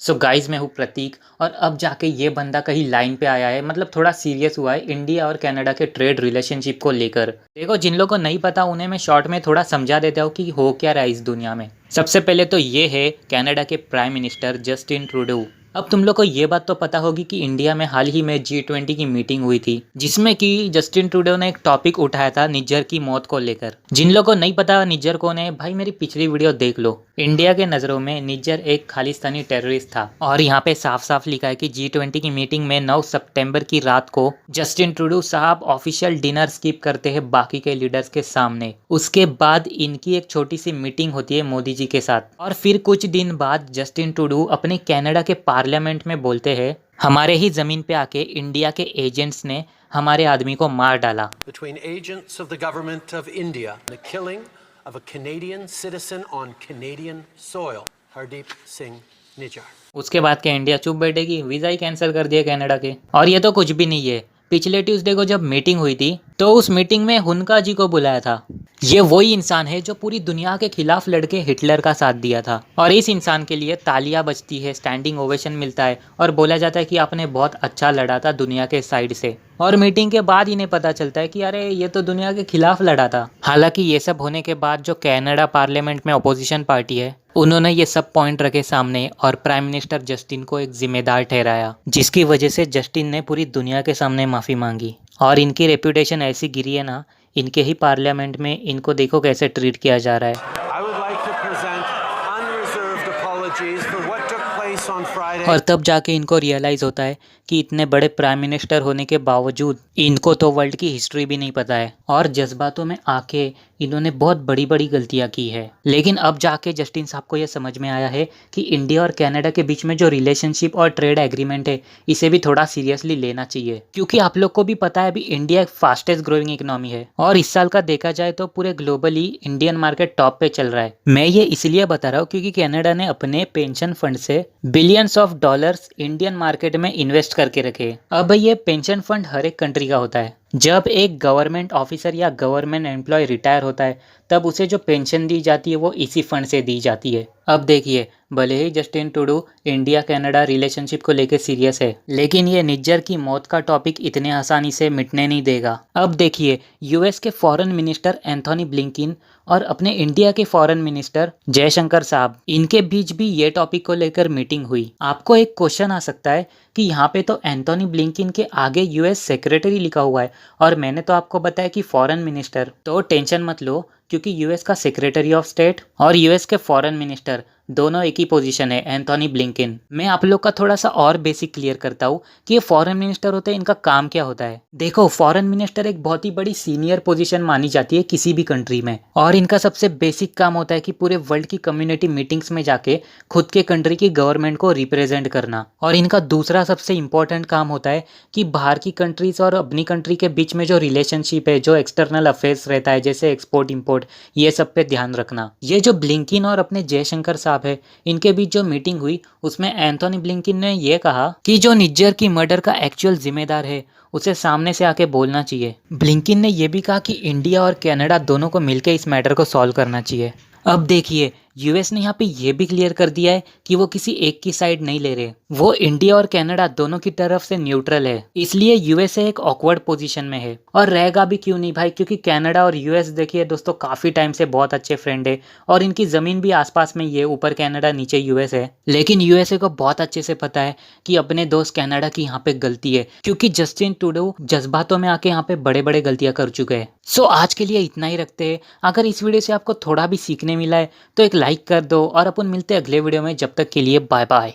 So guys मैं हूँ प्रतीक और अब जाके ये बंदा कहीं लाइन पे आया है, मतलब थोड़ा सीरियस हुआ है इंडिया और कनाडा के ट्रेड रिलेशनशिप को लेकर। देखो, जिन लोगों को नहीं पता उन्हें मैं शॉर्ट में थोड़ा समझा देता हूँ कि हो क्या रहा है इस दुनिया में। सबसे पहले तो ये है कनाडा के प्राइम मिनिस्टर जस्टिन ट्रूडो। अब तुम लोग को ये बात तो पता होगी कि इंडिया में हाल ही में G20 की मीटिंग हुई थी, जिसमें कि जस्टिन ट्रूडो ने एक टॉपिक उठाया था निज्जर की मौत को लेकर। जिन लोगों को नहीं पता निज्जर कौन है, भाई मेरी पिछली वीडियो देख लो। इंडिया के नज़रों में निज्जर एक खालिस्तानी टेररिस्ट था और यहाँ पे साफ साफ लिखा है कि G20 की मीटिंग में 9 सितंबर की रात को जस्टिन ट्रूडो साहब ऑफिशियल डिनर स्किप करते हैं बाकी के लीडर्स के सामने। उसके बाद इनकी एक छोटी सी मीटिंग होती है मोदी जी के साथ और फिर कुछ दिन बाद जस्टिन ट्रूडो अपने कनाडा के पार्लियामेंट में बोलते हैं, हमारे ही जमीन पे आके इंडिया के एजेंट्स ने हमारे आदमी को मार डाला। Between agents of the government of India, the killing of a Canadian citizen on Canadian soil, Hardeep Singh Nijjar. उसके बाद क्या इंडिया चुप बैठेगी? वीज़ा ही कैंसिल कर दिया कनाडा के। और ये तो कुछ भी नहीं है, पिछले ट्यूसडे को जब मीटिंग हुई थी तो उस मीटिंग में हुनका जी को बुलाया था। ये वही इंसान है जो पूरी दुनिया के खिलाफ लड़के हिटलर का साथ दिया था और इस इंसान के लिए तालियां बजती है, स्टैंडिंग ओवेशन मिलता है और बोला जाता है कि आपने बहुत अच्छा लड़ा था दुनिया के साइड से। और मीटिंग के बाद इन्हें पता चलता है कि अरे ये तो दुनिया के खिलाफ लड़ा था। हालांकि ये सब होने के बाद जो कनाडा पार्लियामेंट में अपोजिशन पार्टी है उन्होंने ये सब पॉइंट रखे सामने और प्राइम मिनिस्टर जस्टिन को एक जिम्मेदार ठहराया, जिसकी वजह से जस्टिन ने पूरी दुनिया के सामने माफ़ी मांगी। और इनकी रेपुटेशन ऐसी गिरी है ना, इनके ही पार्लियामेंट में इनको देखो कैसे ट्रीट किया जा रहा है। I would like to present unreserved apologies for what took place on Friday. और तब जाके इनको रियलाइज़ होता है कि इतने बड़े प्राइम मिनिस्टर होने के बावजूद इनको तो वर्ल्ड की हिस्ट्री भी नहीं पता है और जज्बातों में आके इन्होंने बहुत बड़ी बड़ी गलतियां की है। लेकिन अब जाके जस्टिन साहब को यह समझ में आया है कि इंडिया और कनाडा के बीच में जो रिलेशनशिप और ट्रेड एग्रीमेंट है इसे भी थोड़ा सीरियसली लेना चाहिए, क्योंकि आप लोग को भी पता है अभी इंडिया एक फास्टेस्ट ग्रोइंग इकोनॉमी है और इस साल का देखा जाए तो पूरे ग्लोबली इंडियन मार्केट टॉप पे चल रहा है। मैं ये इसलिए बता रहा हूँ क्योंकि कनाडा ने अपने पेंशन फंड से billions of dollars Indian market में इन्वेस्ट करके रखे। अब ये पेंशन फंड हर एक कंट्री का होता है। जब एक गवर्नमेंट ऑफिसर या गवर्नमेंट एम्प्लॉय रिटायर होता है तब उसे जो पेंशन दी जाती है वो इसी फंड से दी जाती है। अब देखिए, भले ही Justin Trudeau India Canada relationship को लेकर सीरियस है, लेकिन ये निज्जर की मौत का टॉपिक इतने आसानी से मिटने नहीं देगा। अब देखिए, यूएस के फॉरेन मिनिस्टर एंथोनी ब्लिंकिन और अपने इंडिया के फॉरेन मिनिस्टर जयशंकर साहब, इनके बीच भी ये टॉपिक को लेकर मीटिंग हुई। आपको एक क्वेश्चन आ सकता है कि यहाँ पे तो एंथोनी ब्लिंकिन के आगे यूएस सेक्रेटरी लिखा हुआ है और मैंने तो आपको बताया कि फॉरेन मिनिस्टर। तो टेंशन मत लो, क्योंकि यूएस का सेक्रेटरी ऑफ स्टेट और यूएस के फॉरेन मिनिस्टर दोनों एक ही पोजीशन है, एंथोनी ब्लिंकिन। मैं आप लोग का थोड़ा सा और बेसिक क्लियर करता हूँ कि ये फॉरेन मिनिस्टर होते हैं, इनका काम क्या होता है। देखो, फॉरेन मिनिस्टर एक बहुत ही बड़ी सीनियर पोजीशन मानी जाती है किसी भी कंट्री में और इनका सबसे बेसिक काम होता है कि पूरे वर्ल्ड की कम्युनिटी मीटिंग्स में जाके खुद के कंट्री की गवर्नमेंट को रिप्रेजेंट करना। और इनका दूसरा सबसे इंपॉर्टेंट काम होता है कि बाहर की कंट्रीज और अपनी कंट्री के बीच में जो रिलेशनशिप है, जो एक्सटर्नल अफेयर्स रहता है जैसे एक्सपोर्ट इंपोर्ट, ये सब पे ध्यान रखना। ये जो ब्लिंकिन और अपने जयशंकर साहब है, इनके बीच जो मीटिंग हुई उसमें एंथोनी ब्लिंकिन ने ये कहा कि जो निज्जर की मर्डर का एक्चुअल जिम्मेदार है उसे सामने से आके बोलना चाहिए। ब्लिंकिन ने यह भी कहा कि इंडिया और कनाडा दोनों को मिलकर इस मैटर को सॉल्व करना चाहिए। अब देखिए, यूएस ने यहाँ पे ये भी क्लियर कर दिया है कि वो किसी एक की साइड नहीं ले रहे, वो इंडिया और कनाडा दोनों की तरफ से न्यूट्रल है। इसलिए यूएसए एक ऑकवर्ड पोजीशन में है और रहेगा भी क्यों नहीं भाई, क्योंकि कनाडा और यूएस देखिए दोस्तों काफी टाइम से बहुत अच्छे फ्रेंड है और इनकी जमीन भी आसपास में ही है, ऊपर कनाडा नीचे यूएस है। लेकिन यूएसए को बहुत अच्छे से पता है कि अपने दोस्त कनाडा की यहाँ पे गलती है, क्योंकि जस्टिन ट्रूडो जज्बातों में आके यहाँ पे बड़े बड़े गलतियां कर चुके हैं। सो आज के लिए इतना ही रखते हैं। अगर इस वीडियो से आपको थोड़ा भी सीखने मिला है तो एक लाइक कर दो और अपन मिलते हैं अगले वीडियो में। जब तक के लिए बाय बाय।